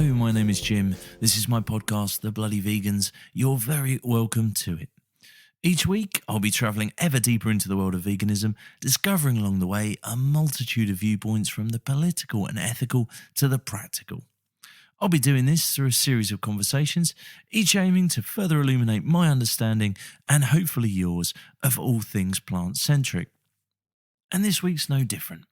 Hello, my name is Jim. This is my podcast, The Bloody Vegans. You're very welcome to it. Each week, I'll be travelling ever deeper into the world of veganism, discovering along the way a multitude of viewpoints from the political and ethical to the practical. I'll be doing this through a series of conversations, each aiming to further illuminate my understanding and hopefully yours of all things plant-centric. And this week's no different.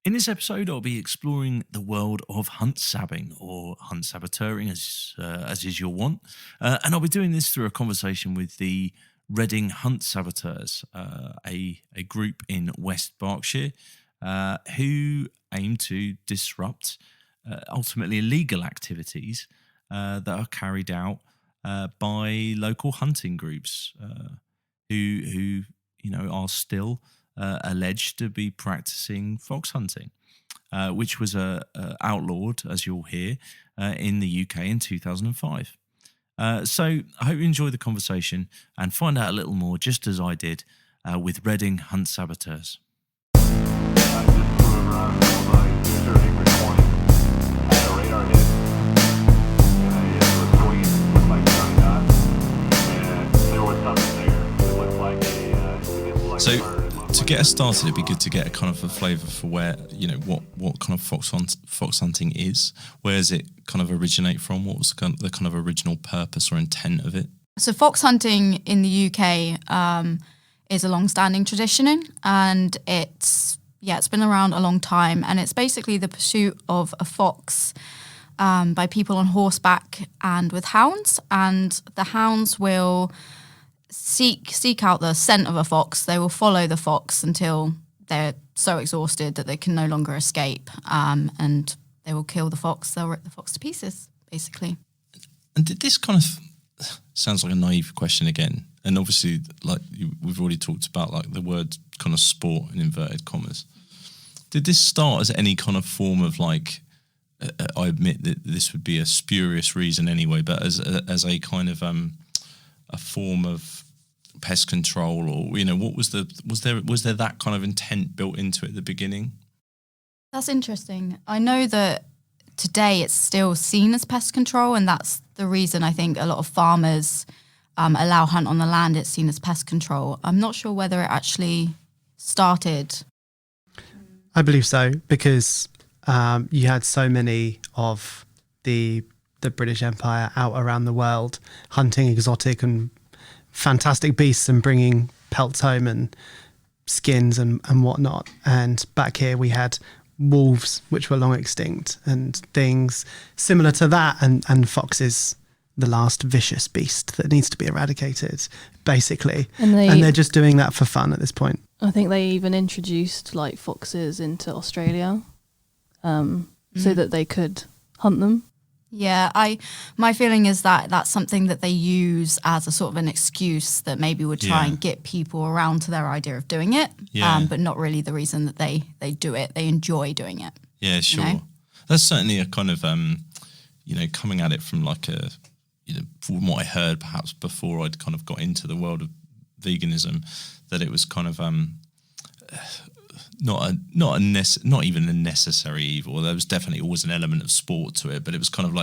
In this episode, I'll be exploring the world of hunt sabbing, or hunt saboteuring, as is your want. And I'll be doing this through a conversation with the Reading Hunt Saboteurs, a group in West Berkshire who aim to disrupt ultimately illegal activities that are carried out by local hunting groups who are still alleged to be practicing fox hunting, which was outlawed, as you'll hear, in the UK in 2005. So I hope you enjoy the conversation and find out a little more, just as I did with Reading Hunt Saboteurs. So to get us started, it'd be good to get a kind of a flavour for where, what kind of fox hunting is. Where does it kind of originate from? What was the kind of original purpose or intent of it? So fox hunting in the UK is a long-standing tradition, and it's been around a long time, and it's basically the pursuit of a fox by people on horseback and with hounds, and the hounds will seek out the scent of a fox. They will follow the fox until they're so exhausted that they can no longer escape, and they will kill the fox. They'll rip the fox to pieces, basically. And did this kind of sounds like a naive question again? And obviously, we've already talked about the word kind of sport in inverted commas. Did this start as any kind of form of I admit that this would be a spurious reason anyway, but as a kind of a form of pest control, or what was there that kind of intent built into it at the beginning? That's interesting. I know that today it's still seen as pest control, and that's the reason I think a lot of farmers allow hunt on the land. It's seen as pest control. I'm not sure whether it actually started. I believe so, because you had so many of the British Empire out around the world hunting exotic and fantastic beasts and bringing pelts home and skins and whatnot. And back here we had wolves, which were long extinct, and things similar to that. And foxes, the last vicious beast that needs to be eradicated, basically. And they're just doing that for fun at this point. I think they even introduced foxes into Australia so that they could hunt them. Yeah, my feeling is that that's something that they use as a sort of an excuse that maybe would try and get people around to their idea of doing it, but not really the reason that they do it. They enjoy doing it. Yeah, sure. That's certainly a kind of, coming at it from from what I heard perhaps before I'd kind of got into the world of veganism, that it was kind of not even a necessary evil. There was definitely always an element of sport to it, but it was kind of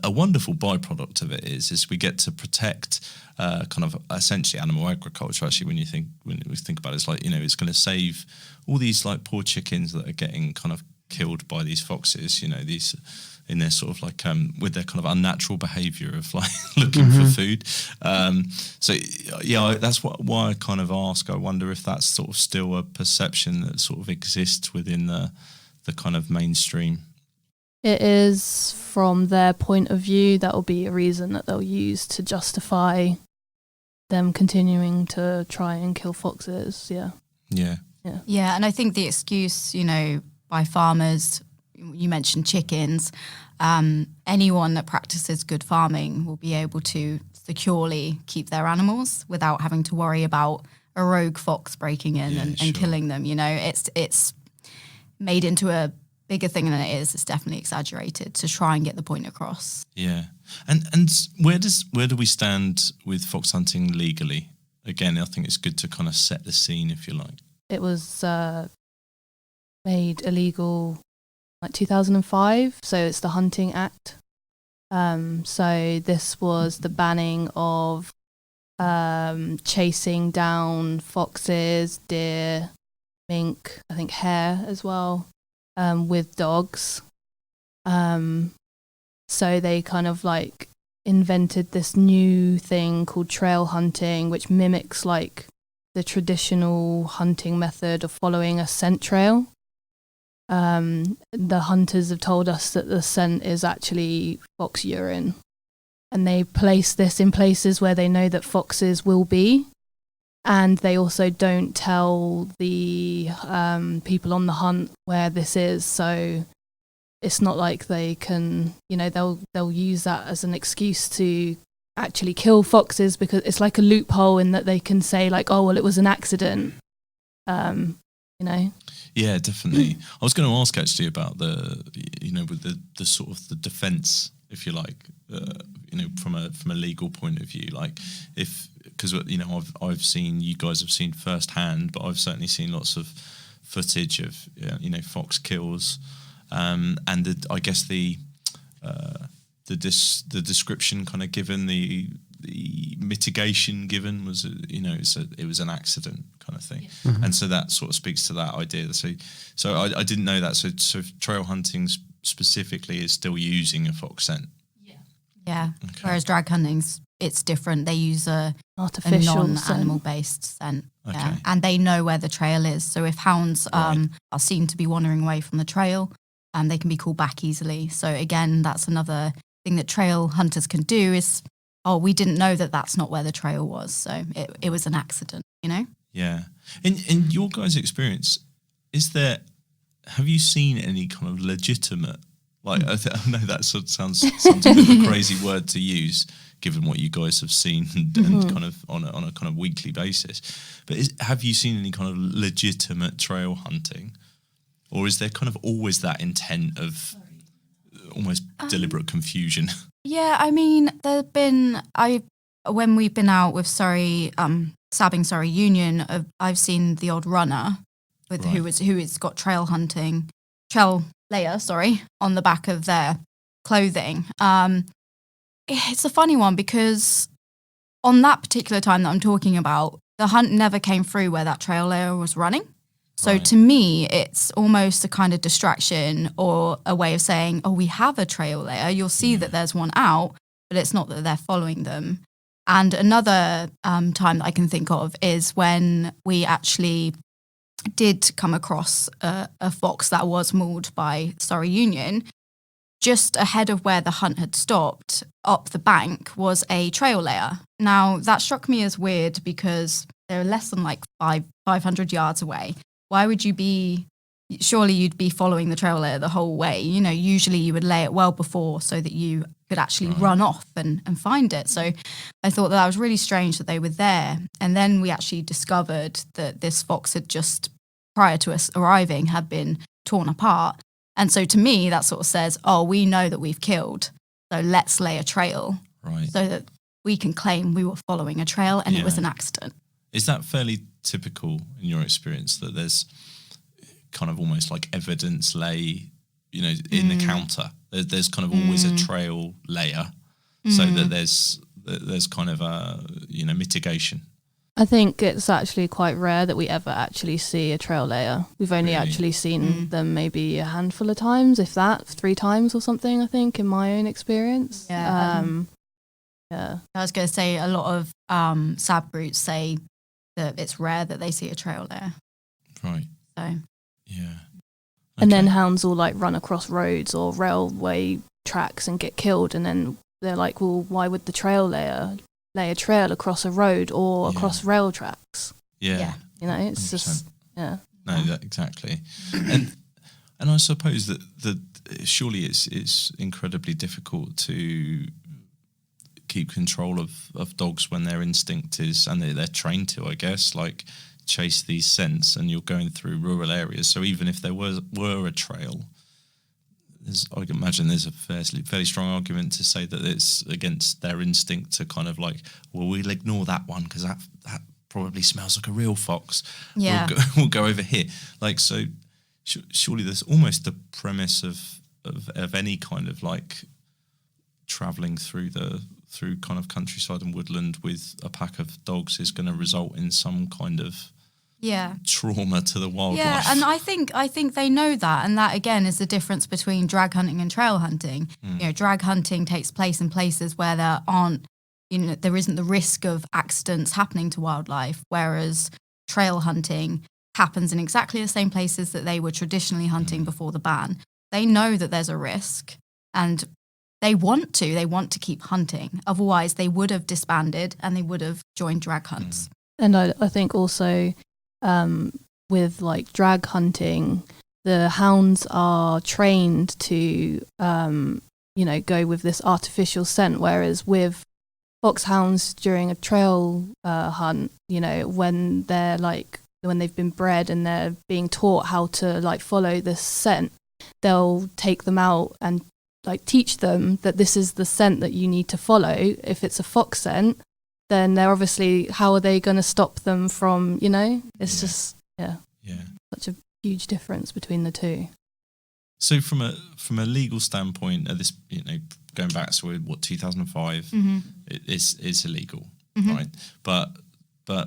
a wonderful byproduct of it is we get to protect kind of essentially animal agriculture. Actually, when we think about it, it's it's going to save all these poor chickens that are getting kind of killed by these foxes. These in their sort of with their kind of unnatural behaviour of looking for food. That's why I kind of ask. I wonder if that's sort of still a perception that sort of exists within the kind of mainstream. It is, from their point of view, that will be a reason that they'll use to justify them continuing to try and kill foxes. Yeah, and I think the excuse, by farmers, you mentioned chickens, anyone that practices good farming will be able to securely keep their animals without having to worry about a rogue fox breaking in and killing them. It's made into a bigger thing than it is. It's definitely exaggerated to try and get the point across. Yeah. And where do we stand with fox hunting legally? Again, I think it's good to kind of set the scene, if you like. It was made illegal 2005, so it's the Hunting Act So this was the banning of chasing down foxes, deer, mink, I think hare as well, with dogs. So they kind of like invented this new thing called trail hunting, which mimics like the traditional hunting method of following a scent trail. The hunters have told us that the scent is actually fox urine, and they place this in places where they know that foxes will be, and they also don't tell the people on the hunt where this is. So it's not like they can, they'll use that as an excuse to actually kill foxes, because it's like a loophole in that they can say like, oh well, it was an accident. Yeah, definitely. I was going to ask actually about with the sort of the defence, if you like, from a legal point of view, like because I've seen, you guys have seen firsthand, but I've certainly seen lots of footage of fox kills, and I guess the description kind of given, the mitigation given was it was an accident kind of thing. Yeah. Mhm. And so that sort of speaks to that idea. So I didn't know that. So trail hunting specifically is still using a fox scent. Yeah. Okay. Whereas drag hunting's, it's different. They use a Artificial non-animal scent. based scent. Okay. Yeah. And they know where the trail is. So if hounds Right. are seen to be wandering away from the trail, they can be called back easily. So again, that's another thing that trail hunters can do is, oh, we didn't know that that's not where the trail was. So it was an accident, Yeah. In your guys' experience, have you seen any kind of legitimate, like, I know that sort of sounds a bit of a crazy word to use, given what you guys have seen and kind of on a kind of weekly basis, but have you seen any kind of legitimate trail hunting, or is there kind of always that intent of almost deliberate confusion? Yeah, I mean, there've been, when we've been out with Surrey, Sabbing Surrey Union, I've seen the odd runner with Right. who has got trail layer, on the back of their clothing. It's a funny one because on that particular time that I'm talking about, the hunt never came through where that trail layer was running. So Right. to me, it's almost a kind of distraction or a way of saying, oh, we have a trail layer. You'll see that there's one out, but it's not that they're following them. And another time that I can think of is when we actually did come across a fox that was mauled by Surrey Union. Just ahead of where the hunt had stopped, up the bank, was a trail layer. Now, that struck me as weird because they're less than like 500 yards away. Why would you be, surely you'd be following the trail layer the whole way. Usually you would lay it well before so that you could actually run off and find it. So I thought that was really strange that they were there. And then we actually discovered that this fox had just, prior to us arriving, had been torn apart. And so to me, that sort of says, oh, we know that we've killed, so let's lay a trail Right. so that we can claim we were following a trail and it was Yeah. an accident. Is that fairly typical in your experience, that there's kind of almost like evidence lay, in the counter? There's kind of always a trail layer, so that there's kind of a mitigation. I think it's actually quite rare that we ever actually see a trail layer. We've only Really? actually seen them maybe a handful of times, if that, 3 times or something, I think, in my own experience. Yeah. Yeah. I was going to say a lot of SAB groups say that it's rare that they see a trail layer. Right. So Yeah. And then Okay. hounds will like run across roads or railway tracks and get killed, and then they're like, well, why would the trail layer lay a trail across a road or Yeah. across rail tracks? Yeah. It's 100%. just, yeah. No, exactly. And I suppose that surely it's incredibly difficult to keep control of dogs when their instinct is, and they're trained to, I guess, like chase these scents, and you're going through rural areas. So even if there were a trail, I can imagine there's a fairly strong argument to say that it's against their instinct to kind of like, well, we'll ignore that one because that probably smells like a real fox. Yeah. We'll go over here. Like, so surely there's almost the premise of any kind of like travelling through kind of countryside and woodland with a pack of dogs is going to result in some kind of trauma to the wildlife. Yeah, and I think they know that, and that again is the difference between drag hunting and trail hunting. You know, drag hunting takes place in places where there isn't the risk of accidents happening to wildlife, whereas trail hunting happens in exactly the same places that they were traditionally hunting before the ban. They know that there's a risk, and they want to keep hunting. Otherwise, they would have disbanded and they would have joined drag hunts. And I think also with like drag hunting, the hounds are trained to, go with this artificial scent, whereas with foxhounds during a trail hunt, when they've been bred and they're being taught how to like follow this scent, they'll take them out and like teach them that this is the scent that you need to follow. If it's a fox scent, then they're obviously, how are they going to stop them from, it's just such a huge difference between the two. So from a legal standpoint, this going back to 2005, it's illegal, right? But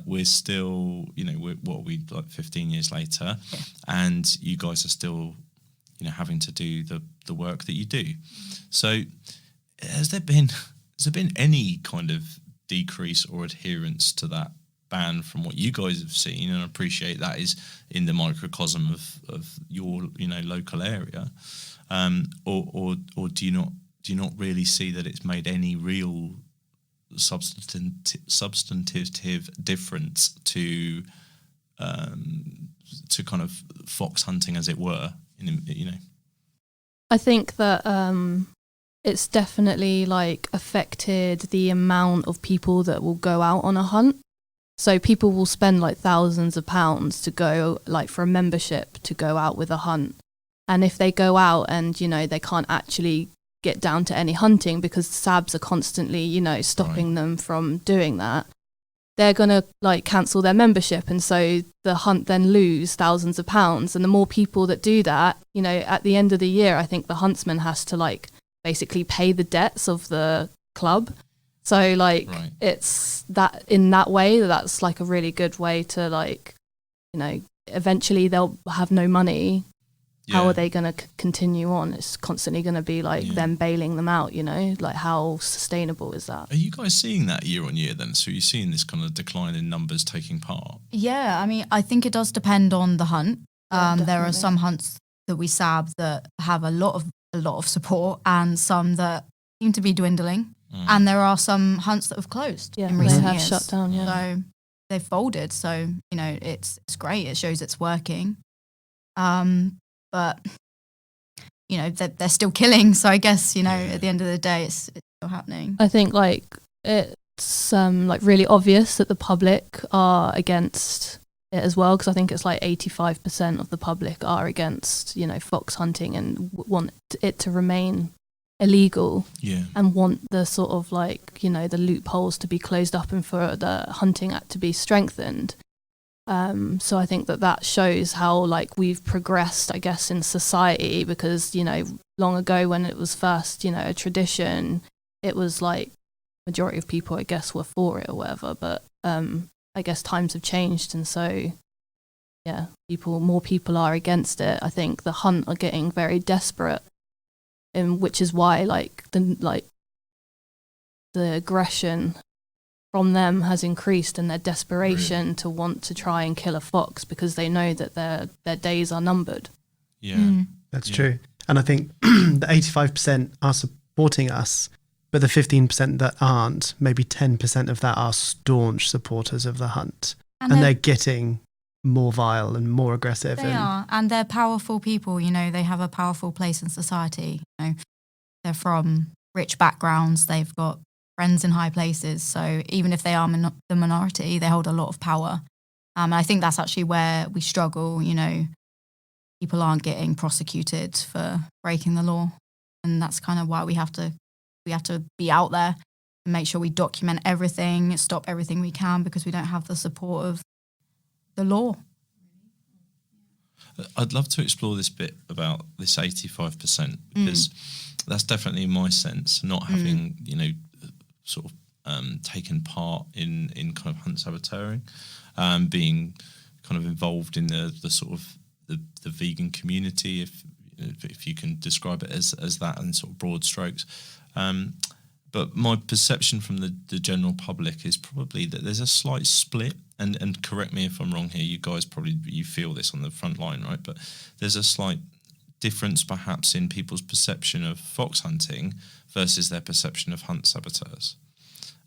we're still, what are we, like 15 years later, and you guys are still, having to do the work that you do. So has there been any kind of decrease or adherence to that ban from what you guys have seen? And I appreciate that is in the microcosm of your local area, or do you not really see that it's made any real substantive difference to kind of fox hunting, as it were? I think that it's definitely like affected the amount of people that will go out on a hunt. So people will spend like thousands of pounds to go, like for a membership to go out with a hunt. And if they go out and, they can't actually get down to any hunting because SABs are constantly, stopping them from doing that, they're going to like cancel their membership. And so the hunt then lose thousands of pounds. And the more people that do that, at the end of the year, I think the huntsman has to like basically pay the debts of the club. So like it's that in that way, that's like a really good way to like, eventually they'll have no money. How are they going to continue on? It's constantly going to be like them bailing them out, like how sustainable is that? Are you guys seeing that year on year then? So you're seeing this kind of decline in numbers taking part? Yeah, I mean, I think it does depend on the hunt. There are some hunts that we SAB that have a lot of support, and some that seem to be dwindling. And there are some hunts that have closed in recent they have years. shut down, So they've folded. So, it's great. It shows it's working. But, they're still killing. So I guess, at the end of the day, it's still happening. I think like it's like really obvious that the public are against it as well, because I think it's like 85% of the public are against, fox hunting and want it to remain illegal, and want the sort of like, the loopholes to be closed up and for the Hunting Act to be strengthened. So I think that shows how like we've progressed, I guess, in society, because, long ago when it was first, a tradition, it was like majority of people, I guess, were for it or whatever. But I guess times have changed, and so more people are against it. I think the hunt are getting very desperate, and which is why the aggression from them has increased, and their desperation to want to try and kill a fox, because they know that their days are numbered. That's true. And I think the 85% are supporting us, but the 15% that aren't, maybe 10% of that are staunch supporters of the hunt, and they're getting more vile and more aggressive. They are, and they're powerful people. They have a powerful place in society. They're from rich backgrounds. They've got friends in high places. So even if they are the minority, they hold a lot of power. And I think that's actually where we struggle. People aren't getting prosecuted for breaking the law, and that's kind of why we have to be out there and make sure we document everything, stop everything we can, because we don't have the support of the law. I'd love to explore this bit about this 85% because that's definitely my sense, not having, sort of taken part in kind of hunt saboteuring, being kind of involved in the sort of the vegan community, if you can describe it as that in sort of broad strokes. But my perception from the general public is probably that there's a slight split, and correct me if I'm wrong here, you guys you feel this on the front line, right? But there's a slight difference perhaps in people's perception of fox hunting versus their perception of hunt saboteurs.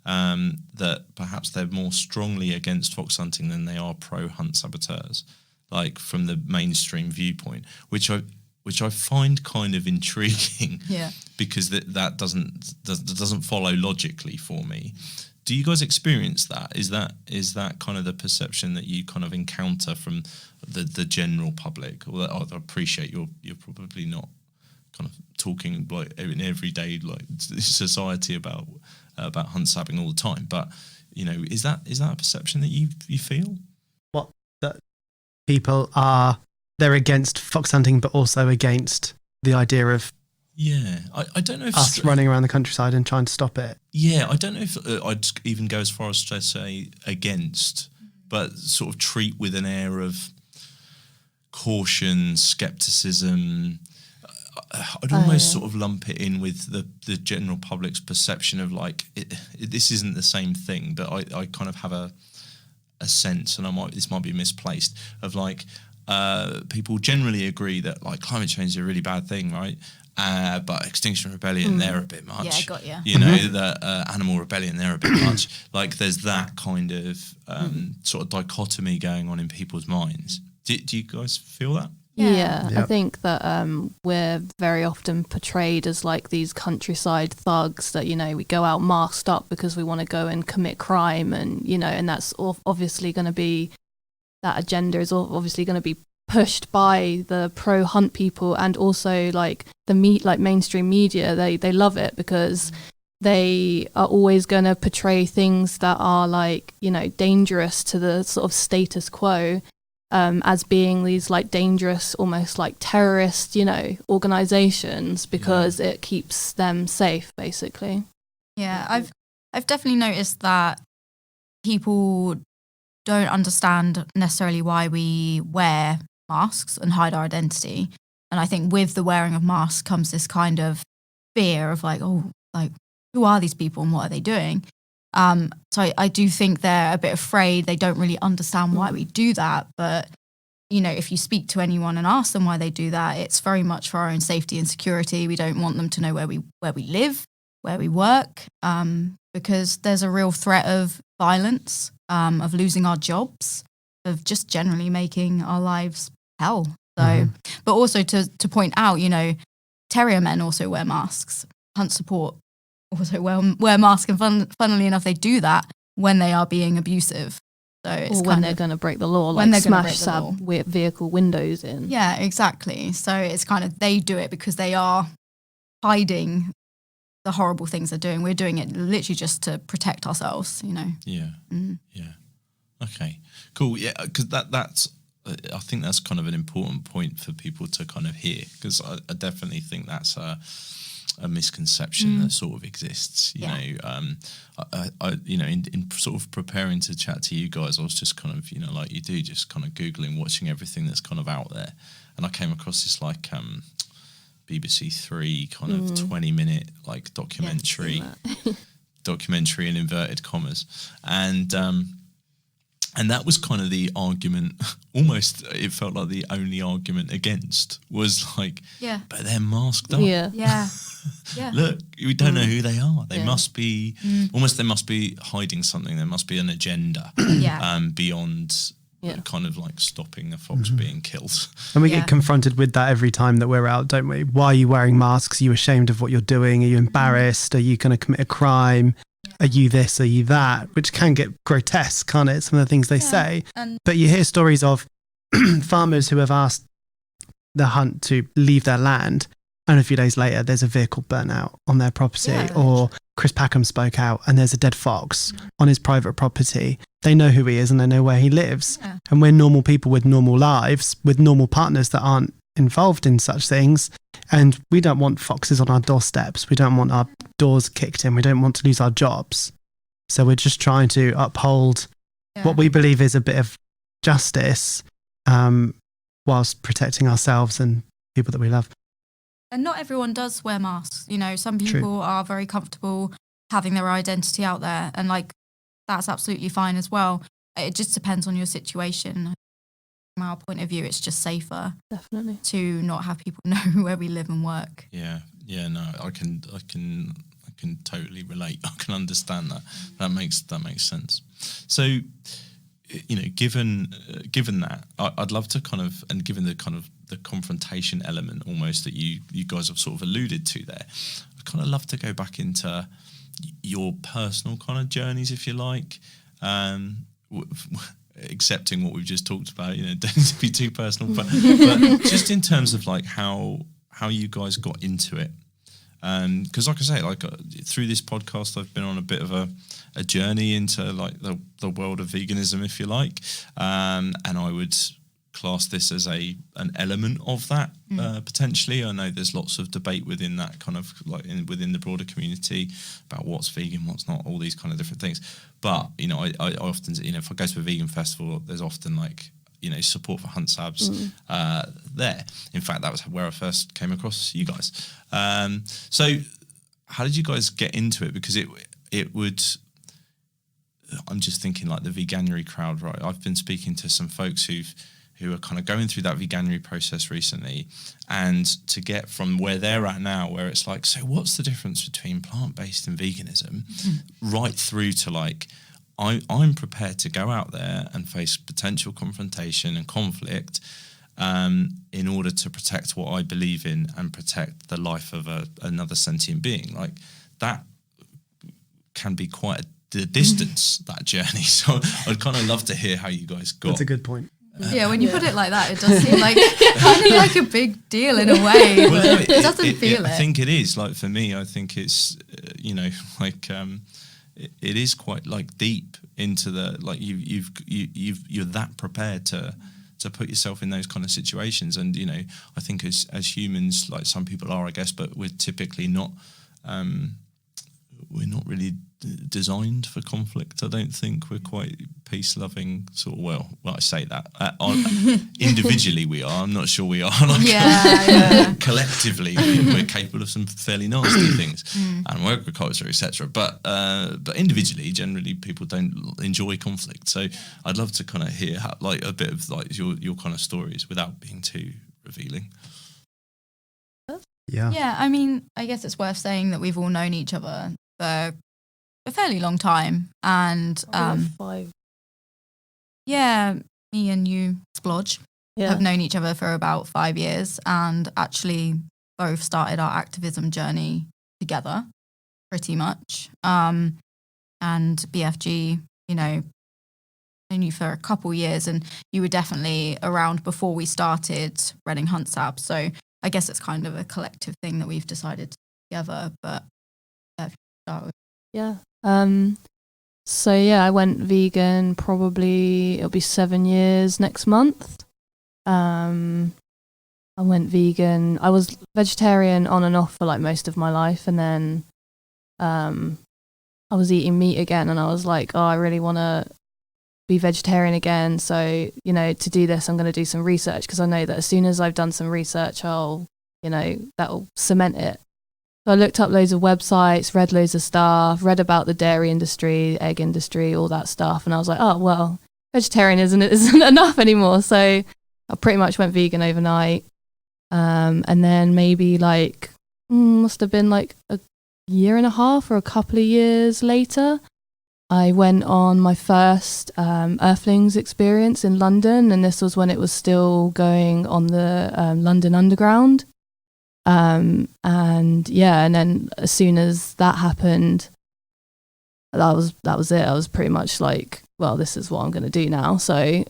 That perhaps they're more strongly against fox hunting than they are pro hunt saboteurs, like from the mainstream viewpoint, which I find kind of intriguing, because that doesn't follow logically for me. Do you guys experience that? Is that kind of the perception that you kind of encounter from the general public? Or I appreciate you're probably not kind of talking like in everyday like society about hunt sabbing all the time, but is that a perception that you feel? What, that people they're against fox hunting, but also against the idea of I don't know if us running around the countryside and trying to stop it. Yeah, I don't know if I'd even go as far as to say against, but sort of treat with an air of caution, skepticism. I'd almost sort of lump it in with the general public's perception of like this isn't the same thing, but I kind of have a sense, and this might be misplaced, of like people generally agree that like climate change is a really bad thing, right? But Extinction Rebellion, they're a bit much. Yeah, got you. The Animal Rebellion, they're a bit much. Like there's that kind of sort of dichotomy going on in people's minds. Do you guys feel that? Yeah, Yep. I think that we're very often portrayed as like these countryside thugs that, we go out masked up because we want to go and commit crime, and, and that's obviously going to be, that agenda is obviously going to be pushed by the pro hunt people, and also like mainstream media. They love it because they are always going to portray things that are like, dangerous to the sort of status quo, as being these like dangerous, almost like terrorist, organizations, because it keeps them safe, basically. Yeah, I've definitely noticed that people don't understand necessarily why we wear masks and hide our identity. And I think with the wearing of masks comes this kind of fear of like, oh, like, who are these people and what are they doing? So I do think they're a bit afraid. They don't really understand why we do that. But, if you speak to anyone and ask them why they do that, it's very much for our own safety and security. We don't want them to know where we live, where we work, because there's a real threat of violence, of losing our jobs, of just generally making our lives hell. So, but also to point out, terrier men also wear masks. Hunt support also wear masks, and funnily enough, they do that when they are being abusive. So it's or when they're going to break the law, like smash vehicle windows in. Yeah, exactly. So it's kind of, they do it because they are hiding the horrible things they're doing. We're doing it literally just to protect ourselves, Yeah. Yeah. Okay. Cool. Yeah, because that's. I think that's kind of an important point for people to kind of hear, because I definitely think that's a misconception that sort of exists. You know, in sort of preparing to chat to you guys, I was just kind of, like you do, just kind of Googling, watching everything that's kind of out there, and I came across this like BBC Three kind of 20-minute like documentary, documentary in inverted commas, and that was kind of the argument, almost it felt like the only argument against was like, but they're masked up. Yeah. Look, we don't know who they are. They must be, almost they must be hiding something. There must be an agenda beyond kind of like stopping a fox being killed. And we get confronted with that every time that we're out, don't we? Why are you wearing masks? Are you ashamed of what you're doing? Are you embarrassed? Are you going to commit a crime? Are you this? Are you that? Which can get grotesque, can't it? Some of the things they say. But you hear stories of farmers who have asked the hunt to leave their land, and a few days later there's a vehicle burnt out on their property, Yeah. or Chris Packham spoke out and there's a dead fox on his private property. They know who he is and they know where he lives. Yeah. And we're normal people with normal lives, with normal partners that aren't involved in such things. And we don't want foxes on our doorsteps. We don't want our doors kicked in. We don't want to lose our jobs. So we're just trying to uphold what we believe is a bit of justice, whilst protecting ourselves and people that we love. And not everyone does wear masks. You know, some True. people are very comfortable having their identity out there, and like that's absolutely fine as well. It just depends on your situation. From our point of view, it's just safer Definitely. to not have people know where we live and work. Yeah, no, I can totally relate. I can understand that. That makes sense. So, you know, given that, I'd love to kind of, and given the kind of the confrontation element almost that you guys have sort of alluded to there, I'd kind of love to go back into your personal kind of journeys, if you like, accepting what we've just talked about, you know, don't need to be too personal, but just in terms of like how you guys got into it. Because like I say, like through this podcast, I've been on a bit of a journey into like the world of veganism, if you like, and I would class this as an element of that potentially. I know there's lots of debate within that kind of like within the broader community about what's vegan, what's not, all these kind of different things. But you know, I often, you know, if I go to a vegan festival, there's often like, you know, support for Hunt Sabs there. In fact, that was where I first came across you guys. So how did you guys get into it? Because it would, I'm just thinking like the veganuary crowd, right? I've been speaking to some folks who are kind of going through that veganuary process recently, and to get from where they're at now, where it's like, so what's the difference between plant-based and veganism, right through to like, I'm prepared to go out there and face potential confrontation and conflict in order to protect what I believe in and protect the life of another sentient being. Like that can be quite the distance, that journey. So I'd kind of love to hear how you guys got. That's a good point. Yeah, when you put it like that, it does seem like kind of like a big deal in a way. Well, no, it doesn't feel it. I think it is. Like for me, I think it's you know, like it is quite like deep into the like you're that prepared to put yourself in those kind of situations. And you know, I think as humans, like some people are, I guess, but we're typically not. We're not really designed for conflict. I don't think we're quite peace-loving sort of. Well, I say that individually we are. I'm not sure we are. Like, collectively, we're capable of some fairly nasty things, animal agriculture, etc. But individually, generally, people don't enjoy conflict. So I'd love to kind of hear like a bit of like your kind of stories without being too revealing. Yeah, I mean, I guess it's worth saying that we've all known each other for a fairly long time, and 5. yeah, me and you, Splodge, have known each other for about 5 years, and actually both started our activism journey together, pretty much. And BFG, you know, known you for a couple years, and you were definitely around before we started Reading Hunt Sab. So I guess it's kind of a collective thing that we've decided together. But start with. Yeah. So yeah, I went vegan probably, it'll be 7 years next month. I went vegan. I was vegetarian on and off for like most of my life, and then I was eating meat again, and I was like, oh, I really want to be vegetarian again. So, you know, to do this, I'm going to do some research, because I know that as soon as I've done some research, I'll, you know, that'll cement it. So I looked up loads of websites, read loads of stuff, read about the dairy industry, egg industry, all that stuff. And I was like, oh, well, vegetarianism isn't enough anymore. So I pretty much went vegan overnight. And then maybe like, must have been like a year and a half or a couple of years later, I went on my first Earthlings experience in London. And this was when it was still going on the London Underground. And then as soon as that happened, that was it. I was pretty much like well, this is what I'm going to do now. So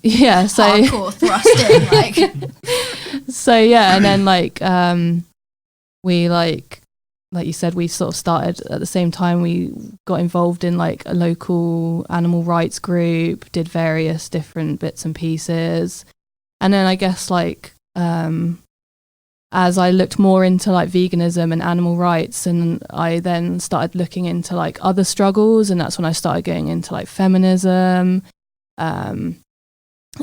yeah, so hardcore thrusting, like. So yeah, and then like we like you said, we sort of started at the same time. We got involved in like a local animal rights group, did various different bits and pieces, and then I guess like as I looked more into like veganism and animal rights, and I then started looking into like other struggles, and that's when I started going into like feminism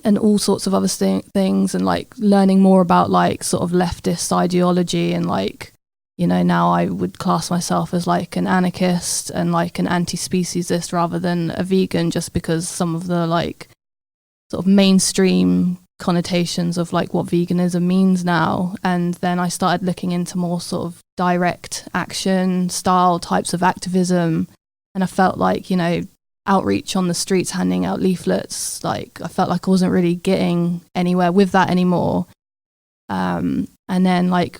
and all sorts of other things, and like learning more about like sort of leftist ideology, and like, you know, now I would class myself as like an anarchist and like an anti-speciesist rather than a vegan, just because some of the like sort of mainstream connotations of like what veganism means now. And then I started looking into more sort of direct action style types of activism, and I felt like, you know, outreach on the streets, handing out leaflets, like I felt like I wasn't really getting anywhere with that anymore. And then like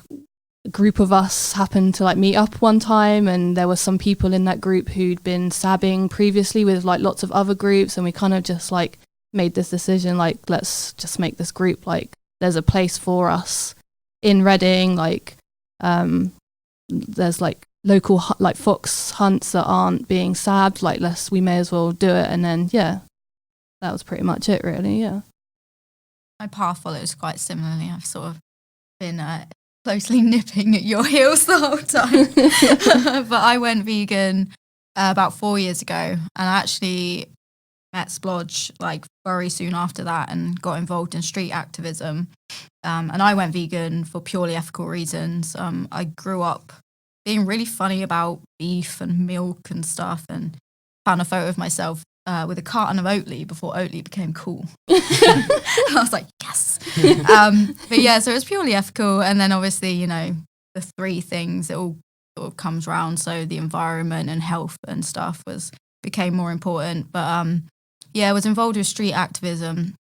a group of us happened to like meet up one time, and there were some people in that group who'd been sabbing previously with like lots of other groups, and we kind of just like made this decision, like, let's just make this group, like there's a place for us in Reading, like there's like local like fox hunts that aren't being sabbed, like we may as well do it. And then yeah, that was pretty much it really. Yeah, My path follows quite similarly. I've sort of been closely nipping at your heels the whole time. But I went vegan about 4 years ago, and I actually met Splodge like very soon after that and got involved in street activism. And I went vegan for purely ethical reasons. I grew up being really funny about beef and milk and stuff, and found a photo of myself with a carton of Oatly before Oatly became cool. I was like, yes. But yeah, so it was purely ethical. And then obviously, you know, the three things, it all sort of comes round. So the environment and health and stuff became more important. But yeah, I was involved with street activism.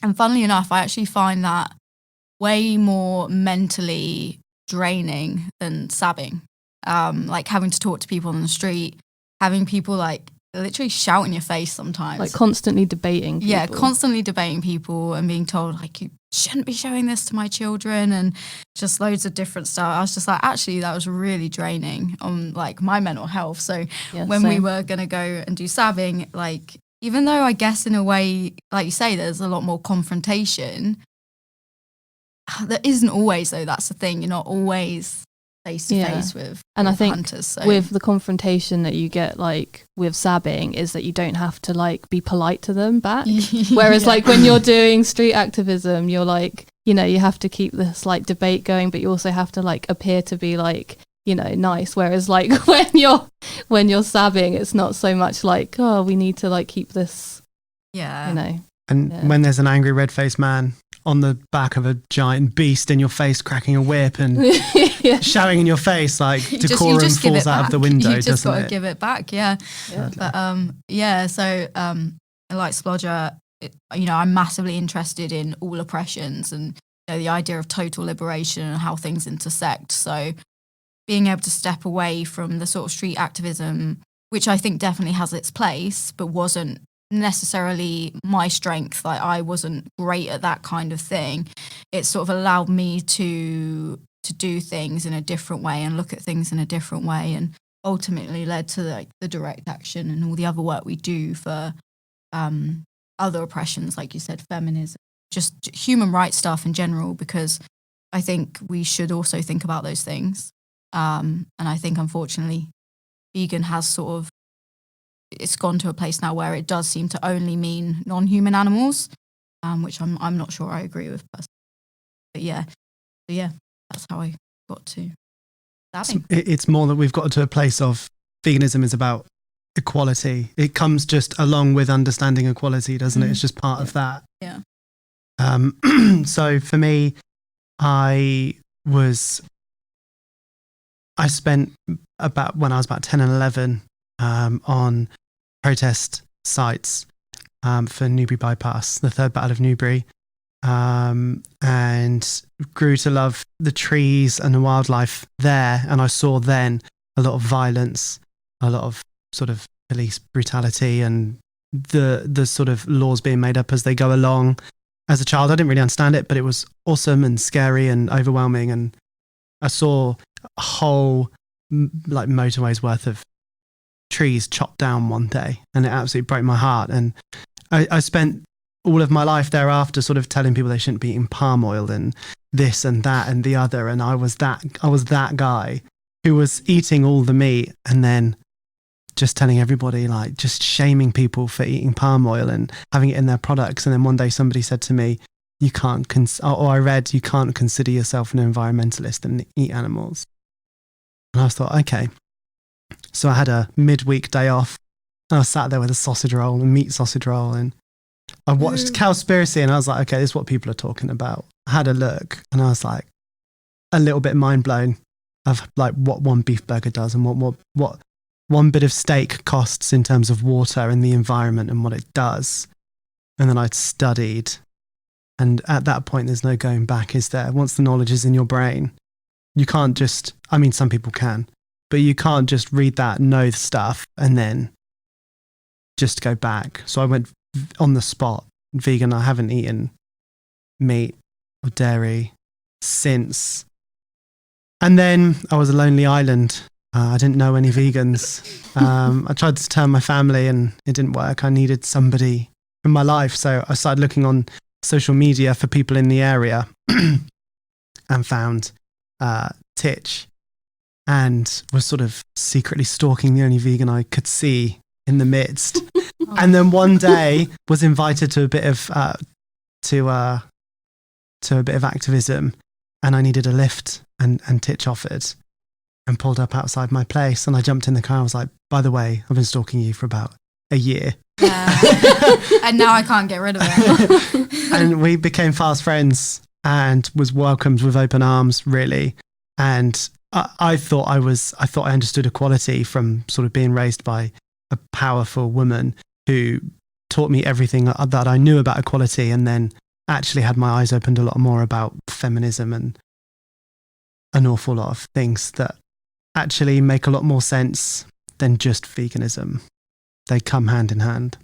And funnily enough, I actually find that way more mentally draining than sabbing. Like having to talk to people on the street, having people like literally shout in your face sometimes. like constantly debating people. Yeah, constantly debating people and being told like, you shouldn't be showing this to my children, and just loads of different stuff. I was just like, actually, that was really draining on like my mental health. So Yeah, when we same. were going to go and do sabbing, like, even though I guess in a way, like you say, there's a lot more confrontation, there isn't always, though. That's the thing. You're not always face to face with And I think hunters. So. with the confrontation that you get like with sabbing is that you don't have to like be polite to them back. Whereas Yeah. like when you're doing street activism, you're like, you know, you have to keep this like debate going, but you also have to like appear to be like, you know, nice. Whereas like when you're sabbing, it's not so much like, oh, we need to like keep this, Yeah. you know. And Yeah. when there's an angry red-faced man on the back of a giant beast in your face, cracking a whip and Yeah. shouting in your face, like You decorum just give falls it out of the back. window, You just doesn't got to it? give it back, yeah. Yeah. But yeah, so like Splodger, you know, I'm massively interested in all oppressions and, you know, the idea of total liberation and how things intersect. So being able to step away from the sort of street activism, which I think definitely has its place, but wasn't necessarily my strength. Like I wasn't great at that kind of thing. It sort of allowed me to do things in a different way and look at things in a different way, and ultimately led to like the direct action and all the other work we do for other oppressions, like you said, feminism, just human rights stuff in general, because I think we should also think about those things. And I think unfortunately vegan has sort of, it's gone to a place now where it does seem to only mean non-human animals, which I'm not sure I agree with personally. But yeah, that's how I got to stabbing. It's more that we've got to a place of veganism is about equality. It comes just along with understanding equality, doesn't it? It's just part of that. Yeah. So for me, I spent about, when I was about 10 and 11, on protest sites for Newbury Bypass, the Third Battle of Newbury, and grew to love the trees and the wildlife there. And I saw then a lot of violence, a lot of sort of police brutality and the sort of laws being made up as they go along. As a child, I didn't really understand it, but it was awesome and scary and overwhelming. And I saw a whole like motorway's worth of trees chopped down one day, and it absolutely broke my heart. And I spent all of my life thereafter sort of telling people they shouldn't be eating palm oil and this and that and the other. And I was that guy who was eating all the meat and then just telling everybody, like, just shaming people for eating palm oil and having it in their products. And then one day somebody said to me, you can't, or I read, you can't consider yourself an environmentalist and eat animals. And I thought, okay. So I had a midweek day off. And I sat there with a sausage roll, a meat sausage roll, and I watched Cowspiracy, and I was like, okay, this is what people are talking about. I had a look, and I was like, a little bit mind blown of like what one beef burger does and what one bit of steak costs in terms of water and the environment and what it does. And then I'd studied, and at that point, there's no going back, is there? Once the knowledge is in your brain, you can't just, I mean, some people can, but you can't just read that, know the stuff, and then just go back. So I went on the spot vegan. I haven't eaten meat or dairy since. And then I was a lonely island. I didn't know any vegans. I tried to turn my family and it didn't work. I needed somebody in my life. So I started looking on social media for people in the area and found Titch, and was sort of secretly stalking the only vegan I could see in the midst. And then one day was invited to a bit of to a bit of activism, and I needed a lift, and Titch offered and pulled up outside my place, and I jumped in the car. I was like, by the way, I've been stalking you for about a year. And now I can't get rid of it. And we became fast friends and was welcomed with open arms, really. And I thought I understood equality from sort of being raised by a powerful woman who taught me everything that I knew about equality, and then actually had my eyes opened a lot more about feminism and an awful lot of things that actually make a lot more sense than just veganism. They come hand in hand.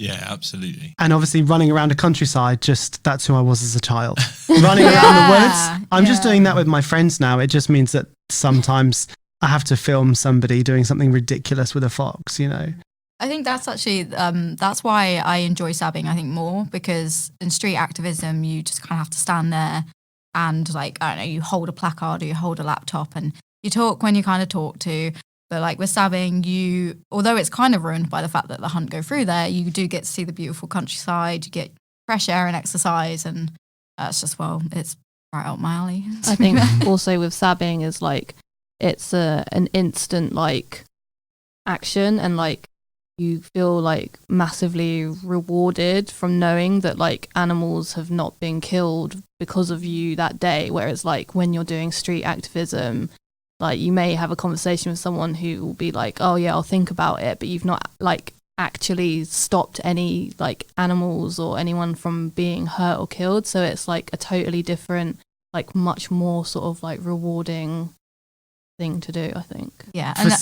Yeah, absolutely. And obviously running around a countryside, that's who I was as a child. Running around the woods. I'm just doing that with my friends now. It just means that sometimes I have to film somebody doing something ridiculous with a fox, you know. I think that's actually, that's why I enjoy sabbing, I think, more, because in street activism, you just kind of have to stand there and, like, I don't know, you hold a placard or you hold a laptop and you talk when you kind of talk to. But like with sabbing, although it's kind of ruined by the fact that the hunt go through there, you do get to see the beautiful countryside, you get fresh air and exercise, and it's just, well, it's right up my alley. I think also with sabbing is like, it's an instant like action, and like you feel like massively rewarded from knowing that like animals have not been killed because of you that day. Whereas like when you're doing street activism, like you may have a conversation with someone who will be like, oh yeah, I'll think about it, but you've not like actually stopped any like animals or anyone from being hurt or killed. So it's like a totally different, like much more sort of like rewarding thing to do, I think. Yeah. And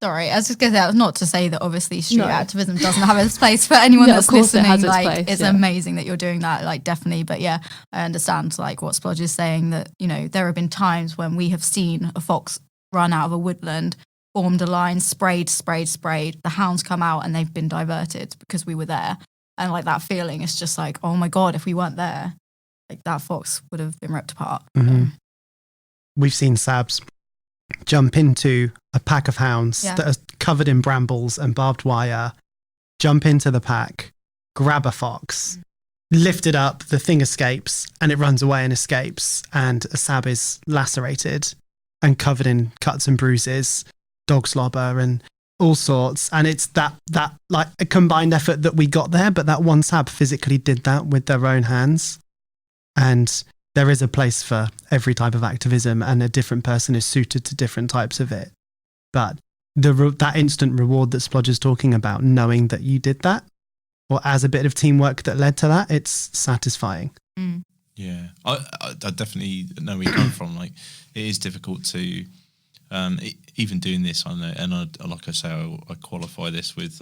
sorry, I was just going to say, not to say that obviously street activism doesn't have its place for anyone that's listening. It's amazing that you're doing that, like, definitely. But yeah, I understand like what Splodge is saying, that, you know, there have been times when we have seen a fox run out of a woodland, formed a line, sprayed. The hounds come out and they've been diverted because we were there. And like that feeling is just like, oh my God, if we weren't there, like that fox would have been ripped apart. Mm-hmm. We've seen Sabs jump into a pack of hounds that are covered in brambles and barbed wire, jump into the pack, grab a fox, lift it up, the thing escapes, and it runs away and escapes, and a Sab is lacerated and covered in cuts and bruises, dog slobber and all sorts. And it's that like a combined effort that we got there, but that one Sab physically did that with their own hands. And there is a place for every type of activism, and a different person is suited to different types of it. But that instant reward that Splodge is talking about, knowing that you did that, or as a bit of teamwork that led to that, it's satisfying. Mm. Yeah, I definitely know where you come from. Like, it is difficult to even doing this. I know, and like I say, I qualify this with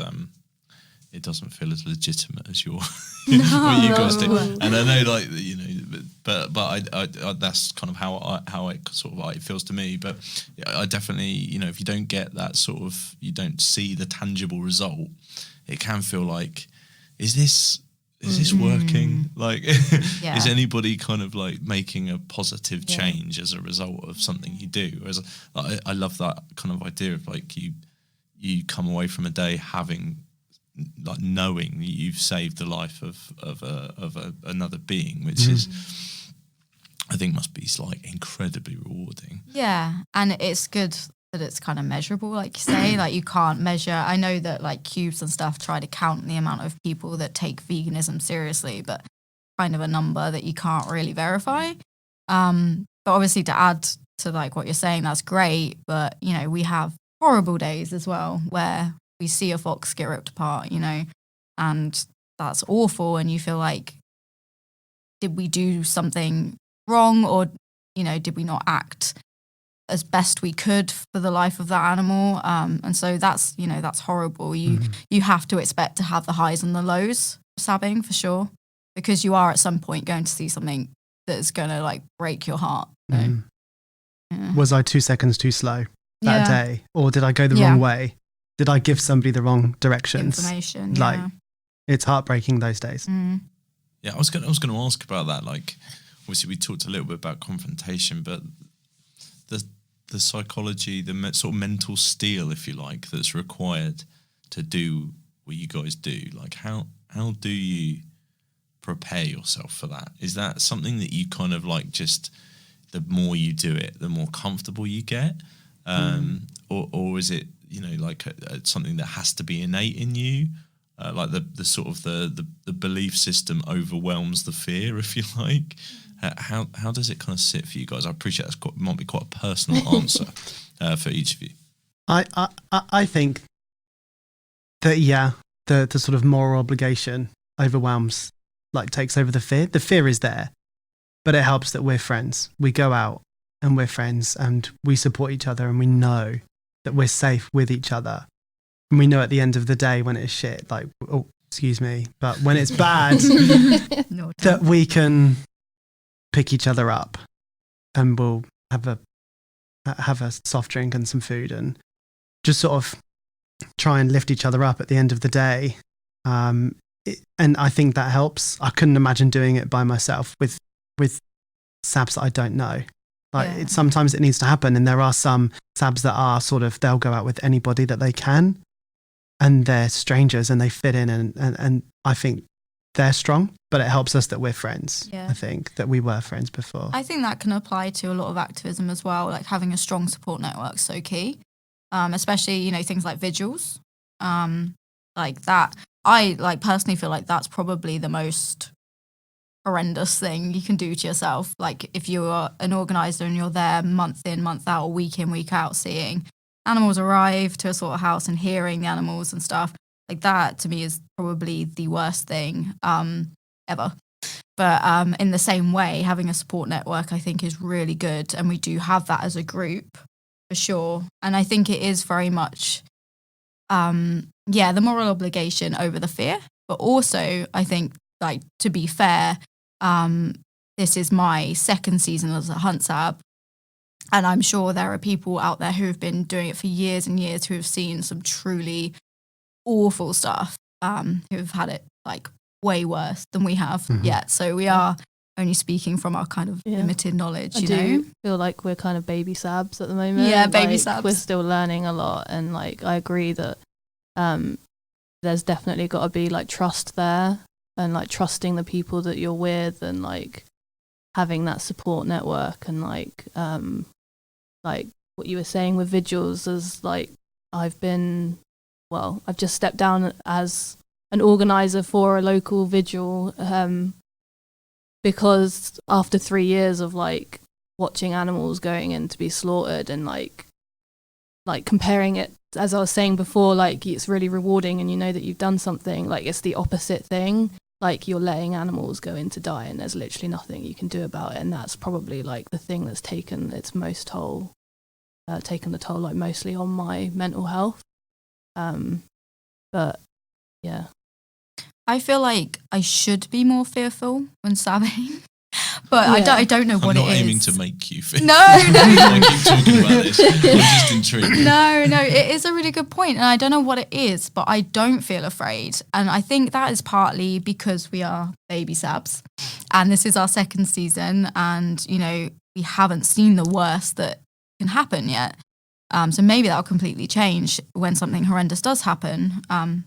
it doesn't feel as legitimate as your No, what you guys do. no. And I know, like, you know, but I that's kind of how it sort of like it feels to me. But I definitely, you know, if you don't get that sort of, you don't see the tangible result, it can feel like, is this working? Like, Yeah. is anybody kind of like making a positive change as a result of something you do? Whereas I love that kind of idea of like you come away from a day having, like, knowing that you've saved the life of another being, which is, I think, must be like incredibly rewarding. Yeah, and it's good that it's kind of measurable, like you say. Like, you can't measure. I know that like Cubes and stuff try to count the amount of people that take veganism seriously, but kind of a number that you can't really verify. But obviously, to add to like what you're saying, that's great. But you know, we have horrible days as well where we see a fox get ripped apart, you know, and that's awful. And you feel like, did we do something wrong, or, you know, did we not act as best we could for the life of that animal? And so that's, you know, that's horrible. You have to expect to have the highs and the lows of sabbing, for sure, because you are at some point going to see something that's going to like break your heart. So, yeah. Was I 2 seconds too slow that Yeah. day, or did I go the wrong way? Did I give somebody the wrong directions? Information, Like, yeah. it's heartbreaking those days. Yeah, I was going to ask about that. Like, obviously, we talked a little bit about confrontation, but the psychology, sort of mental steel, if you like, that's required to do what you guys do. Like, how do you prepare yourself for that? Is that something that you kind of like, just the more you do it, the more comfortable you get, or is it, you know, like something that has to be innate in you? Like the sort of the belief system overwhelms the fear, if you like. How does it kind of sit for you guys? I appreciate might be quite a personal answer for each of you. I think that the sort of moral obligation overwhelms, like, takes over the fear. The fear is there, but it helps that we're friends. We go out and we're friends and we support each other, and we know that we're safe with each other. And we know at the end of the day, when it's shit, like, oh, excuse me, but when it's bad, No, that we can pick each other up, and we'll have a soft drink and some food, and just sort of try and lift each other up at the end of the day. And I think that helps. I couldn't imagine doing it by myself with SABs that I don't know. Like, sometimes it needs to happen, and there are some SABs that are sort of, they'll go out with anybody that they can, and they're strangers and they fit in, and I think they're strong, but it helps us that we're friends. Yeah. I think that we were friends before. I think that can apply to a lot of activism as well. Like, having a strong support network is so key, especially, you know, things like vigils. Like that, I like personally feel like that's probably the most horrendous thing you can do to yourself. Like, if you are an organizer and you're there month in, month out, or week in, week out, seeing animals arrive to a sort of house and hearing the animals and stuff, like that to me is probably the worst thing ever. But in the same way, having a support network, I think, is really good. And we do have that as a group, for sure. And I think it is very much, the moral obligation over the fear. But also, I think, like, to be fair, this is my second season as a Hunt Sab. And I'm sure there are people out there who have been doing it for years and years who have seen some truly awful stuff, who have had it like way worse than we have yet. So we are only speaking from our kind of limited knowledge, I you do know? feel like we're kind of baby SABs at the moment. Yeah, baby Like, SABs. We're still learning a lot, and like I agree that there's definitely got to be like trust there, and like trusting the people that you're with, and like having that support network, and like what you were saying with vigils is like I've just stepped down as an organizer for a local vigil because after 3 years of like watching animals going in to be slaughtered, and like comparing it, as I was saying before, like it's really rewarding and you know that you've done something. Like, it's the opposite thing. Like, you're letting animals go in to die and there's literally nothing you can do about it, and that's probably like the thing that's taken the toll like mostly on my mental health. But yeah, I feel like I should be more fearful when sabbing, but I don't know I'm what not it is. aiming to make you feel. No. I keep talking about this. I'm just intrigued. No, it is a really good point, and I don't know what it is, but I don't feel afraid, and I think that is partly because we are baby sabs, and this is our second season, and we haven't seen the worst that can happen yet. So maybe that'll completely change when something horrendous does happen.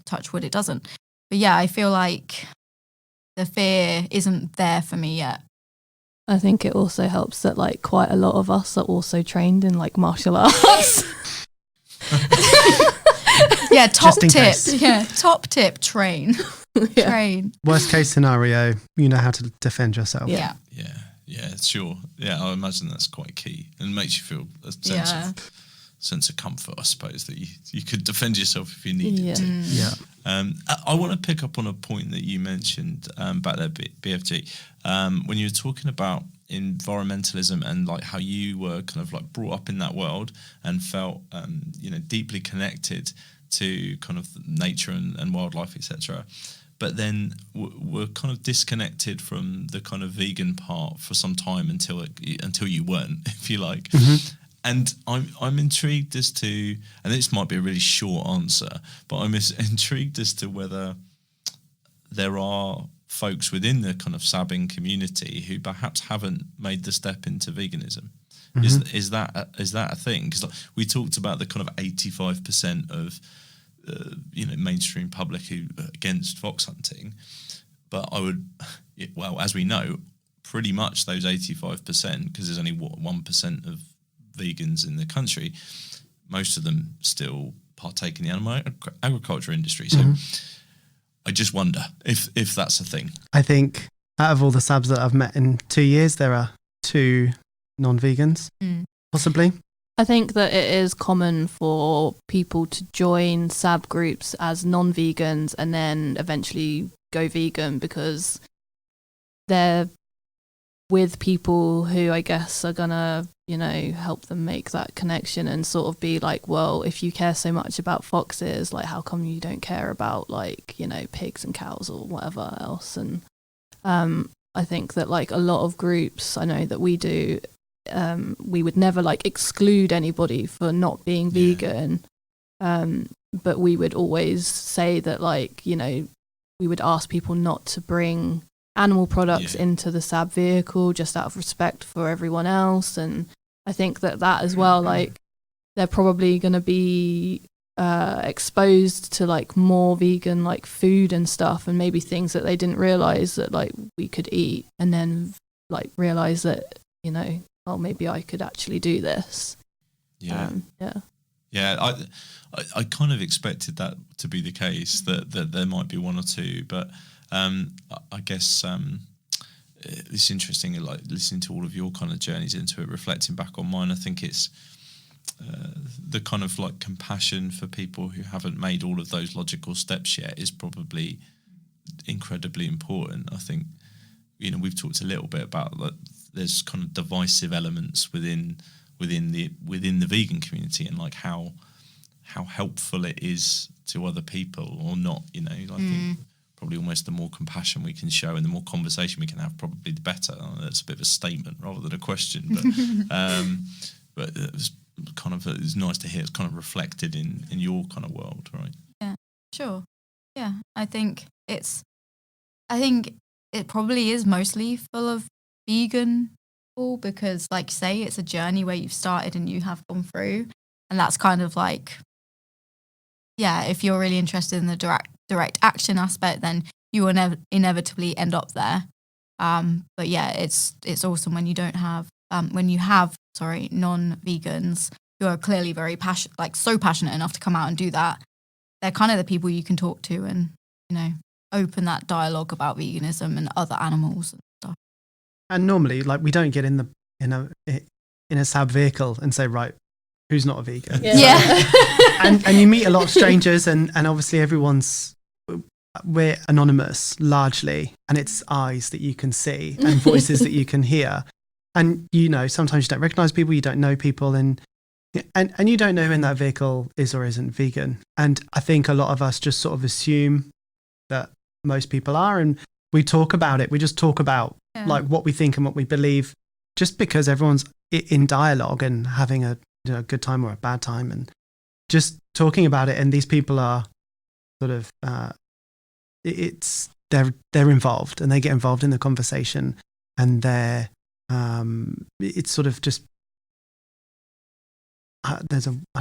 Touch wood, it doesn't. But yeah, I feel like the fear isn't there for me yet. I think it also helps that like quite a lot of us are also trained in like martial arts. Yeah, top Just in tip. case. Yeah, top tip. Train. Yeah. Train. Worst case scenario, you know how to defend yourself. Yeah. Yeah, sure. Yeah, I imagine that's quite key, and makes you feel a sense of comfort, I suppose, that you could defend yourself if you needed to. Yeah. I want to pick up on a point that you mentioned back there, BFG, when you were talking about environmentalism and like how you were kind of like brought up in that world and felt deeply connected to kind of nature and wildlife, etc. But then we're kind of disconnected from the kind of vegan part for some time until you weren't, if you like. Mm-hmm. And I'm intrigued as to, and this might be a really short answer, but I'm intrigued as to whether there are folks within the kind of sabbing community who perhaps haven't made the step into veganism. Mm-hmm. Is that a thing? Because like, we talked about the kind of 85% of mainstream public who are against fox hunting, but as we know, pretty much those 85%, because there's only 1% of vegans in the country, most of them still partake in the animal agriculture industry. So I just wonder if that's a thing. I think out of all the sabs that I've met in 2 years, there are 2 non-vegans, possibly. I think that it is common for people to join sab groups as non-vegans and then eventually go vegan because they're with people who I guess are gonna, help them make that connection and sort of be like, well, if you care so much about foxes, like how come you don't care about like, pigs and cows or whatever else? And I think that like a lot of groups, I know that we do, we would never like exclude anybody for not being vegan, but we would always say that like, we would ask people not to bring animal products into the sab vehicle just out of respect for everyone else. And I think that as well, like they're probably going to be exposed to like more vegan like food and stuff, and maybe things that they didn't realize that like we could eat, and then like realize that oh, maybe I could actually do this. Yeah. I kind of expected that to be the case, that there might be one or two, but I guess it's interesting, like listening to all of your kind of journeys into it, reflecting back on mine. I think it's the kind of like compassion for people who haven't made all of those logical steps yet is probably incredibly important. I think we've talked a little bit about like there's kind of divisive elements within the vegan community, and like how helpful it is to other people or not. I think probably almost the more compassion we can show and the more conversation we can have, probably the better. That's a bit of a statement rather than a question, but it's nice to hear it's kind of reflected in your kind of world, right? Yeah, sure. Yeah, I think it probably is mostly full of vegan people because, like you say, it's a journey where you've started and you have gone through, and that's kind of like, if you're really interested in the direct action aspect, then you will inevitably end up there. But yeah, it's awesome when you have non-vegans who are clearly very so passionate enough to come out and do that. They're kind of the people you can talk to and open that dialogue about veganism and other animals and stuff. And normally, like, we don't get in a sab vehicle and say, right, who's not a vegan? Yeah. and you meet a lot of strangers, and obviously we're anonymous largely, and it's eyes that you can see and voices that you can hear. And sometimes you don't recognize people, you don't know people, and you don't know when that vehicle is or isn't vegan. And I think a lot of us just sort of assume that most people are, and we talk about it. We just talk about like what we think and what we believe, just because everyone's in dialogue and having a good time or a bad time, and just talking about it. And these people are sort of they're involved, and they get involved in the conversation, and they're it's sort of just I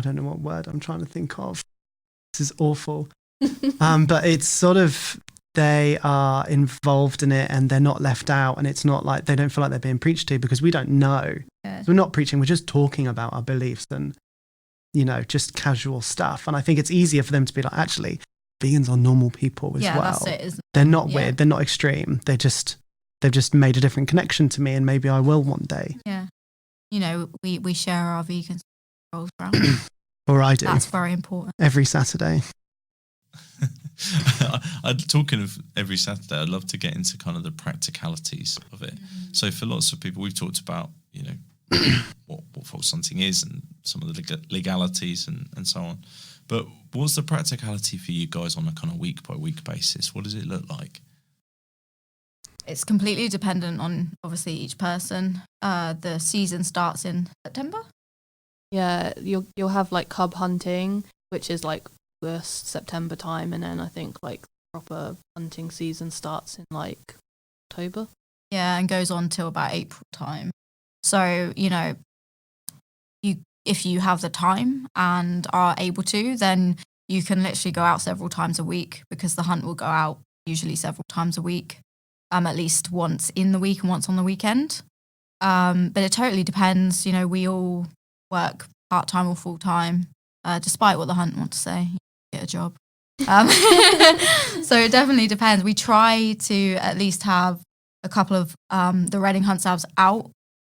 don't know what word I'm trying to think of. This is awful. But it's sort of, they are involved in it and they're not left out, and it's not like they don't feel like they're being preached to, because we don't know. So we're not preaching, we're just talking about our beliefs and, just casual stuff. And I think it's easier for them to be like, actually, vegans are normal people as well. That's it, isn't it? They're not weird, they're not extreme. They've just made a different connection to me, and maybe I will one day. Yeah. We share our vegan rolls around. Or I do. That's very important. Every Saturday. Talking of every Saturday, I'd love to get into kind of the practicalities of it. So for lots of people, we've talked about, what fox hunting is and some of the legalities and so on. But what's the practicality for you guys on a kind of week by week basis? What does it look like? It's completely dependent on obviously each person. The season starts in September. Yeah, you'll have like cub hunting, which is like August, September time, and then I think like proper hunting season starts in like October. Yeah, and goes on till about April time. So, if you have the time and are able to, then you can literally go out several times a week, because the hunt will go out usually several times a week, at least once in the week and once on the weekend. But it totally depends. We all work part-time or full-time, despite what the hunt want to say, you get a job. So it definitely depends. We try to at least have a couple of the Reading Hunt Sabs out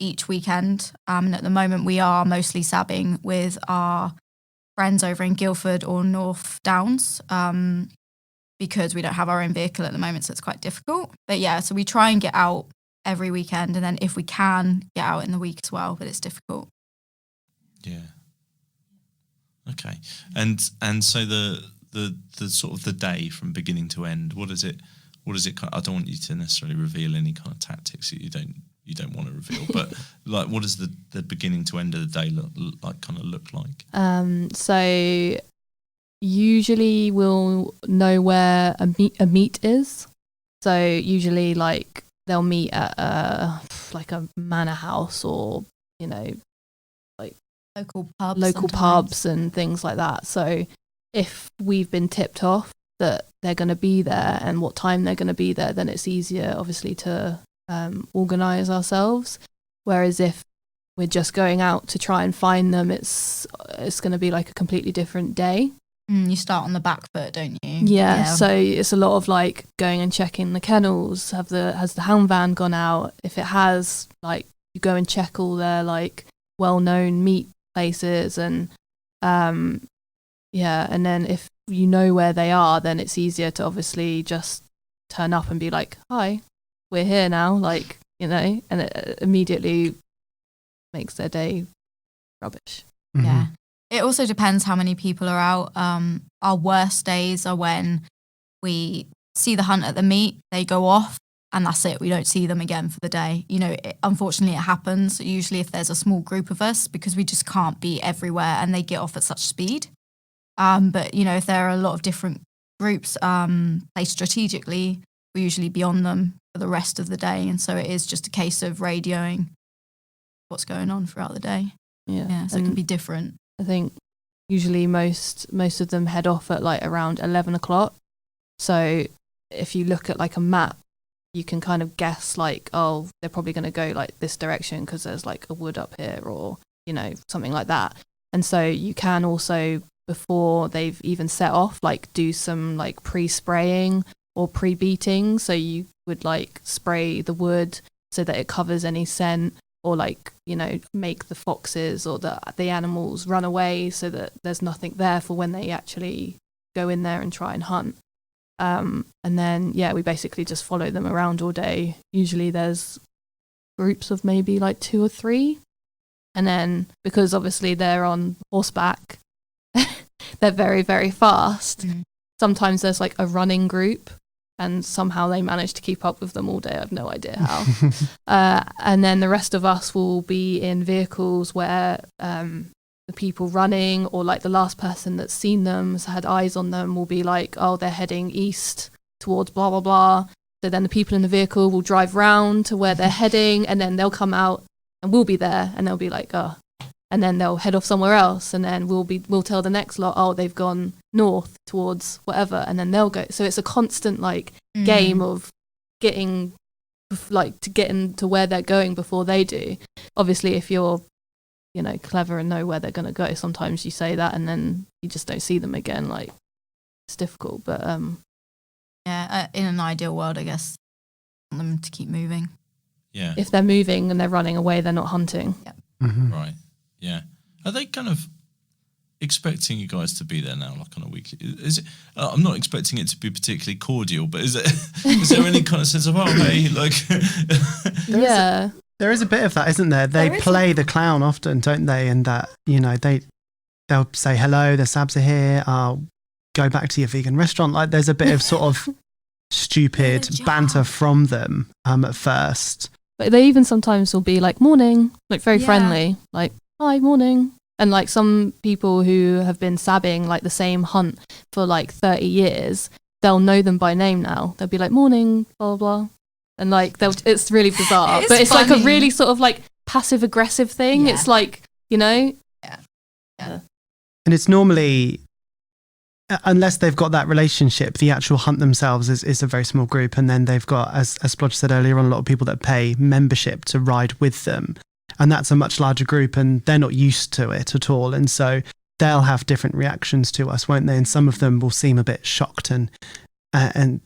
each weekend. And at the moment we are mostly sabbing with our friends over in Guildford or North Downs, because we don't have our own vehicle at the moment, so it's quite difficult. But yeah, so we try and get out every weekend, and then if we can, get out in the week as well, but it's difficult. Yeah. Okay. And so the sort of the day from beginning to end, what is it I don't want you to necessarily reveal any kind of tactics that you don't want to reveal, but like, what does the beginning to end of the day look like? So usually we'll know where a meet is. So usually like they'll meet at a manor house, or like local pubs and things like that. So if we've been tipped off that they're going to be there and what time they're going to be there, then it's easier obviously to organise ourselves. Whereas if we're just going out to try and find them, it's going to be like a completely different day. You start on the back foot, don't you? Yeah, so it's a lot of like going and checking the kennels. Has the hound van gone out? If it has, like, you go and check all their like well-known meat places, and and then if you know where they are, then it's easier to obviously just turn up and be like, hi, we're here now, like, and it immediately makes their day rubbish. Mm-hmm. Yeah. It also depends how many people are out. Our worst days are when we see the hunt at the meet, they go off, and that's it. We don't see them again for the day. Unfortunately, it happens usually if there's a small group of us, because we just can't be everywhere and they get off at such speed. But, if there are a lot of different groups placed strategically, we usually be on them for the rest of the day. And so it is just a case of radioing what's going on throughout the day. Yeah. So it can be different. I think usually most of them head off at like around 11 o'clock. So if you look at like a map, you can kind of guess like, oh, they're probably going to go like this direction because there's like a wood up here, or, something like that. And so you can also, before they've even set off, like do some like pre-spraying or pre-beating. So you would like spray the wood so that it covers any scent, or like, make the foxes or the animals run away so that there's nothing there for when they actually go in there and try and hunt. And then, we basically just follow them around all day. Usually there's groups of maybe like 2 or 3. And then, because obviously they're on horseback, they're very, very fast. Mm. Sometimes there's like a running group, and somehow they manage to keep up with them all day. I have no idea how. And then the rest of us will be in vehicles where the people running, or like the last person that's seen them, has had eyes on them, will be like, oh, they're heading east towards blah blah blah. So then the people in the vehicle will drive round to where they're heading, and then they'll come out and we'll be there, and they'll be like, oh, and then they'll head off somewhere else, and then we'll tell the next lot, oh, they've gone north towards whatever, and then they'll go. So it's a constant like game of getting to where they're going before they do. Obviously, if you're clever and know where they're going to go, sometimes you say that and then you just don't see them again. Like, it's difficult, but in an ideal world, I guess, I want them to keep moving. Yeah. If they're moving and they're running away, they're not hunting. Yep. Mm-hmm. Right. Yeah. Are they kind of expecting you guys to be there now, like on a weekly? Is it? I'm not expecting it to be particularly cordial, but is there any kind of sense of, oh, hey, like? Yeah. There is a bit of that, isn't there? They play the clown often, don't they? And that, they'll say, hello, the Sabs are here. Go back to your vegan restaurant. Like, there's a bit of sort of stupid banter from them at first. But they even sometimes will be like, morning, like very friendly, like, hi, morning. And like some people who have been sabbing like the same hunt for like 30 years, they'll know them by name now. They'll be like, morning, blah, blah, blah. And like, it's really bizarre. But it's funny. Like a really sort of like passive aggressive thing. Yeah. It's like, Yeah. And it's normally, unless they've got that relationship, the actual hunt themselves is a very small group. And then they've got, as Splodge said earlier on, a lot of people that pay membership to ride with them. And that's a much larger group, and they're not used to it at all. And so they'll have different reactions to us, won't they? And some of them will seem a bit shocked and a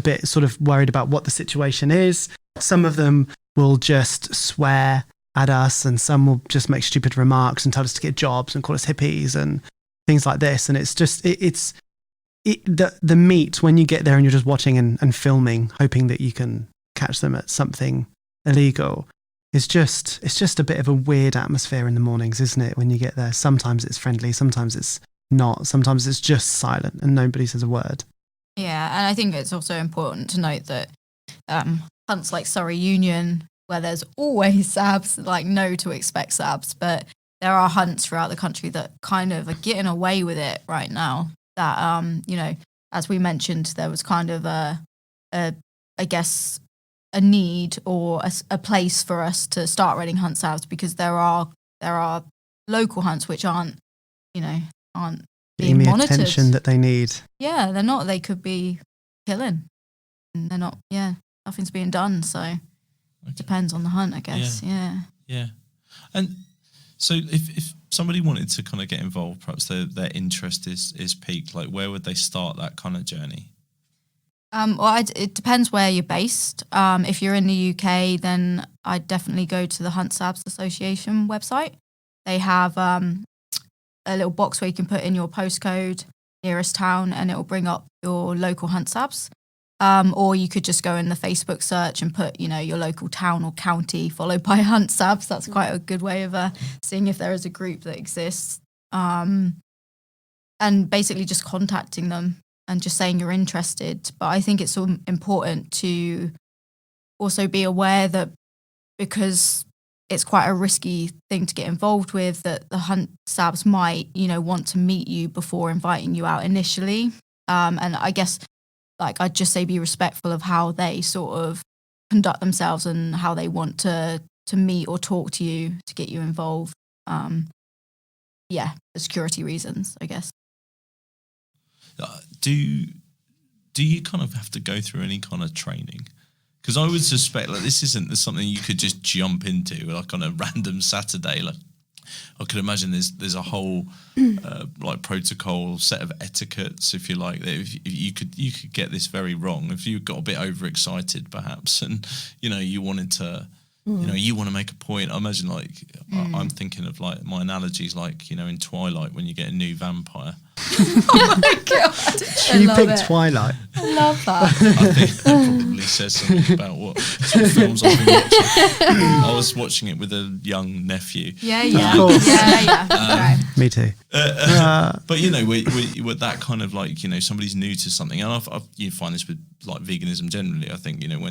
bit sort of worried about what the situation is. Some of them will just swear at us, and some will just make stupid remarks and tell us to get jobs and call us hippies and things like this. And it's just, the meat, when you get there and you're just watching and filming, hoping that you can catch them at something illegal, it's just a bit of a weird atmosphere in the mornings, isn't it? When you get there, sometimes it's friendly, sometimes it's not, sometimes it's just silent and nobody says a word. Yeah, and I think it's also important to note that hunts like Surrey Union, where there's always sabs, like know to expect sabs, but there are hunts throughout the country that kind of are getting away with it right now. That as we mentioned, there was kind of a need or a place for us to start running hunt sabs, because there are local hunts which aren't being monitored. Attention that they need. Yeah, they're not. They could be killing, and they're not. Yeah, nothing's being done. So it depends on the hunt, I guess. Yeah. And so if somebody wanted to kind of get involved, perhaps their interest is piqued, like where would they start that kind of journey? It depends where you're based. If you're in the UK, then I'd definitely go to the Hunt Saboteurs Association website. They have a little box where you can put in your postcode, nearest town, and it will bring up your local Hunt Sabs. Or you could just go in the Facebook search and put, your local town or county followed by Hunt Sabs. That's quite a good way of seeing if there is a group that exists. And basically just contacting them and just saying you're interested. But I think it's important to also be aware that, because it's quite a risky thing to get involved with, that the Hunt Sabs might, want to meet you before inviting you out initially. And I guess, I'd just say be respectful of how they sort of conduct themselves and how they want to meet or talk to you to get you involved. For security reasons, I guess. Do you kind of have to go through any kind of training? Because I would suspect this isn't something you could just jump into like on a random Saturday. Like I could imagine there's a whole protocol set of etiquettes, if you like. That if you could get this very wrong if you got a bit overexcited, perhaps, and you wanted to You know, you want to make a point. I imagine, like, I'm thinking of, like, my analogies, like, you know, in Twilight when you get a new vampire. Oh my god! She picked Twilight. I love that. I think that probably says something about what sort of films I've been watching. I was watching it with a young nephew. Yeah. Of course. Yeah. Okay. Me too. But, you know, with that kind of, like, you know, somebody's new to something, and you find this with, like, veganism generally. I think, you know,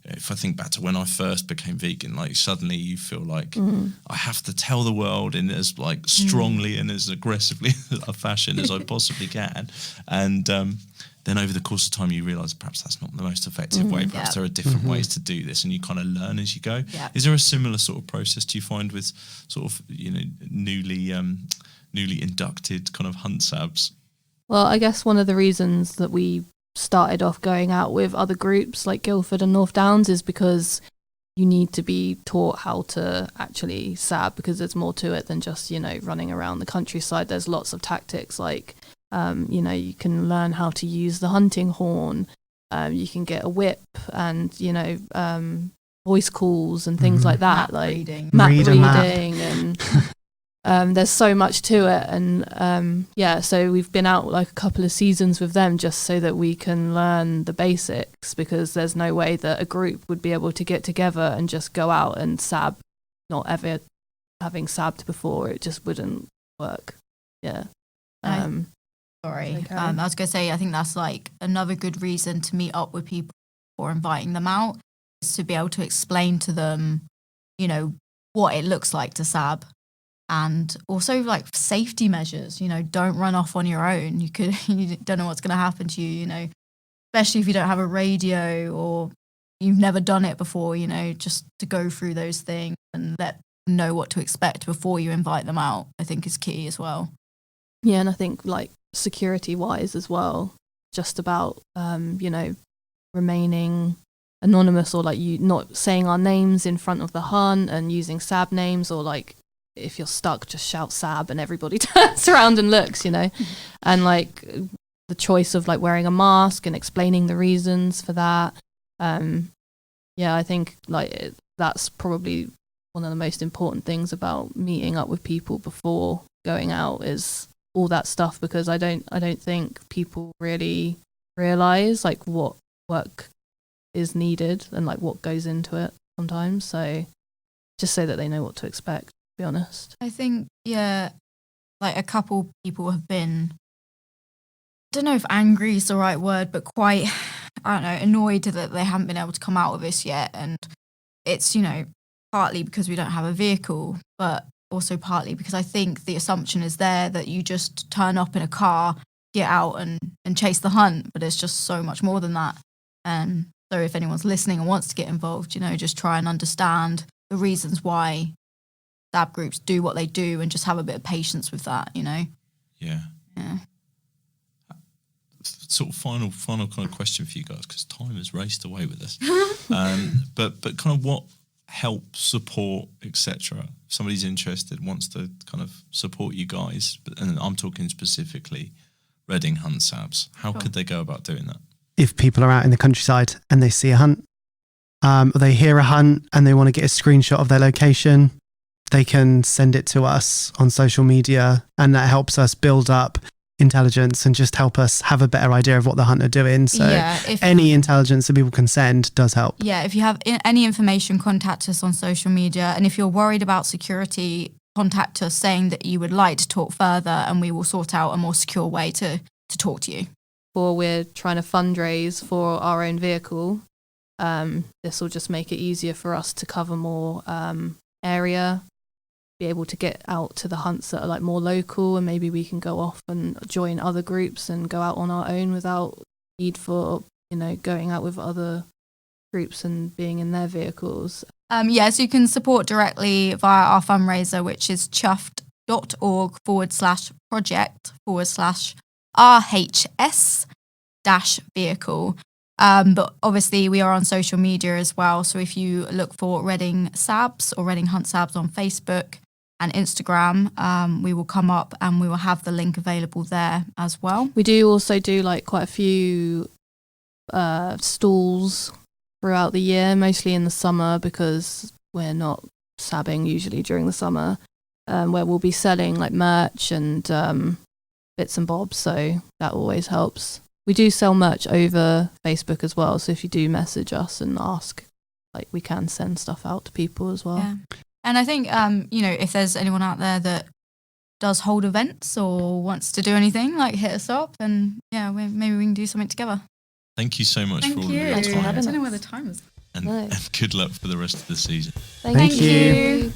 if I think back to when I first became vegan, like, suddenly you feel like I have to tell the world in as, like, strongly and as aggressively a fashion as I possibly can. And then over the course of time, you realise perhaps that's not the most effective way. Perhaps there are different ways to do this, and you kind of learn as you go. Yep. Is there a similar sort of process do you find with sort of, you know, newly inducted kind of Hunt Sabs? Well, I guess one of the reasons that we started off going out with other groups like Guildford and North Downs is because you need to be taught how to actually sab, because there's more to it than just, you know, running around the countryside. There's lots of tactics, like you know, you can learn how to use the hunting horn, you can get a whip, and, you know, voice calls and things like that, like map reading and there's so much to it. And so we've been out like a couple of seasons with them just so that we can learn the basics, because there's no way that a group would be able to get together and just go out and sab, not ever having sabbed before. It just wouldn't work. Sorry. Okay. I was going to say, I think that's like another good reason to meet up with people or inviting them out, is to be able to explain to them, you know, what it looks like to sab. And also, like, safety measures, you know, don't run off on your own. You don't know what's going to happen to you, you know, especially if you don't have a radio or you've never done it before, you know, just to go through those things and let them know what to expect before you invite them out, I think is key as well. Yeah, and I think, like, security wise as well, just about, you know, remaining anonymous, or like you not saying our names in front of the hunt and using sab names, or like, if you're stuck, just shout sab and everybody turns around and looks, you know. And like the choice of like wearing a mask and explaining the reasons for that. I think like that's probably one of the most important things about meeting up with people before going out, is all that stuff, because I don't think people really realize like what work is needed and like what goes into it sometimes. So just so that they know what to expect, be honest. I think, like a couple people have been, I don't know if angry is the right word, but quite, I don't know, annoyed that they haven't been able to come out with this yet. And it's, you know, partly because we don't have a vehicle, but also partly because I think the assumption is there that you just turn up in a car, get out and chase the hunt, but it's just so much more than that. And so if anyone's listening and wants to get involved, you know, just try and understand the reasons why stab groups do what they do, and just have a bit of patience with that, you know? Yeah. Sort of final kind of question for you guys, because time has raced away with us. But kind of what help, support, etc. If somebody's interested, wants to kind of support you guys, and I'm talking specifically Reading Hunt Sabs, how could they go about doing that? If people are out in the countryside and they see a hunt, or they hear a hunt and they want to get a screenshot of their location, they can send it to us on social media, and that helps us build up intelligence and just help us have a better idea of what the hunt are doing. So any intelligence that people can send does help. Yeah, if you have any information, contact us on social media. And if you're worried about security, contact us saying that you would like to talk further, and we will sort out a more secure way to talk to you. Or we're trying to fundraise for our own vehicle. This will just make it easier for us to cover more area, be able to get out to the hunts that are like more local, and maybe we can go off and join other groups and go out on our own without need for, you know, going out with other groups and being in their vehicles. So you can support directly via our fundraiser, which is chuffed.org/project/RHS-vehicle. But obviously we are on social media as well. So if you look for Reading Sabs or Reading Hunt Sabs on Facebook and Instagram, we will come up and we will have the link available there as well. We do also do like quite a few stalls throughout the year, mostly in the summer, because we're not sabbing usually during the summer, where we'll be selling like merch and bits and bobs. So that always helps. We do sell merch over Facebook as well. So if you do message us and ask, like, we can send stuff out to people as well. Yeah. And I think, if there's anyone out there that does hold events or wants to do anything, like, hit us up and maybe we can do something together. Thank you so much for all of your Thanks for time. having I don't know us. where the time is. And good luck for the rest of the season. Thank you. you.